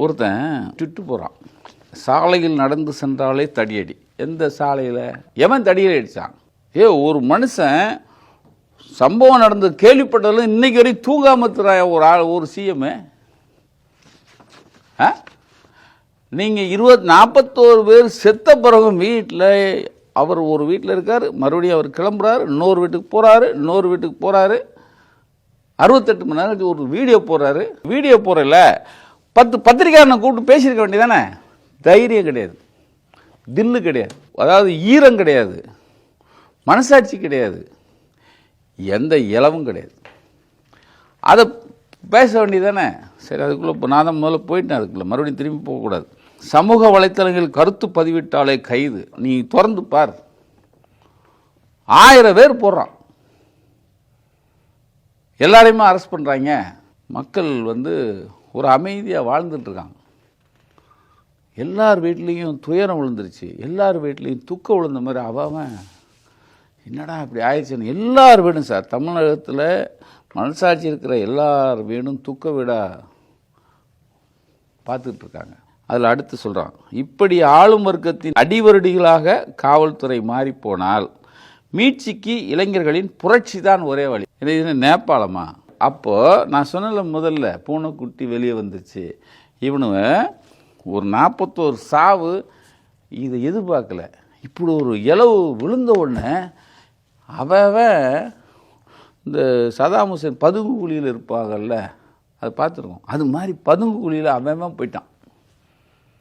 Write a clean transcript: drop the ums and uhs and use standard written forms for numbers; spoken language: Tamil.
ஒருத்தன் சுட்டு போகிறான். சாலையில் நடந்து சென்றாலே தடியடி. எந்த சாலையில் எவன் தடியடி அடித்தான்? ஒரு மனுஷன் சம்பவம் நடந்து கேள்விப்பட்டதில் இன்னைக்கு வரைக்கும் தூங்காமத்துறாய ஒரு சிஎம். நீங்கள் 41 பேர் செத்த பிறகும் வீட்டில் அவர் ஒரு வீட்டில் இருக்கார், மறுபடியும் அவர் கிளம்புறாரு, இன்னொரு வீட்டுக்கு போகிறாரு 68 மணி நேரம் ஒரு வீடியோ போடுறாரு. வீடியோ போகிறல 10 பத்திரிக்கையாளனை கூப்பிட்டு பேசியிருக்க வேண்டியதானே? தைரியம் கிடையாது, தில்லு கிடையாது, அதாவது ஈரம் கிடையாது, மனசாட்சி கிடையாது, எந்த இலவும் கிடையாது. அதை பேச வேண்டியதானே? சரி, அதுக்குள்ளே இப்போ நான் தான் முதல்ல போயிட்டேன், அதுக்குள்ளே மறுபடியும் திரும்பி போகக்கூடாது. சமூக வலைத்தளங்கள் கருத்து பதிவிட்டாலே கைது. நீ திறந்து பார், 1000 பேர் போடுறான், எல்லாரையுமே அரெஸ்ட் பண்ணுறாங்க. மக்கள் ஒரு அமைதியாக வாழ்ந்துட்டுருக்காங்க. எல்லார் வீட்லேயும் துயரம் விழுந்துருச்சு, எல்லார் வீட்லேயும் துக்கம் விழுந்த மாதிரி அவன் என்னடா இப்படி ஆயிடுச்சுன்னு எல்லார் வீடும் சார், தமிழகத்தில் மனசாட்சி இருக்கிற எல்லார் வீடும் துக்க வீடாக பார்த்துட்ருக்காங்க. அதில் அடுத்து சொல்கிறான், இப்படி ஆளும் வர்க்கத்தின் அடிவருடிகளாக காவல்துறை மாறிப்போனால் மீட்சிக்கு இளைஞர்களின் புரட்சி தான் ஒரே வழி. இது நேபாளமா? அப்போது நான் சொன்னல முதல்ல பூனைக்குட்டி வெளியே வந்துச்சு. இவனுங்க ஒரு 41 சாவு இதை எதிர்பார்க்கல. இப்படி ஒரு இளவு விழுந்த உடனே அவன் இந்த சதாம் ஹுசேன் பதுங்கு குழியில் இருப்பாங்கல்ல, அதை பார்த்துருக்கோம். அது மாதிரி பதுங்கு குழியில் அவன் போயிட்டான்.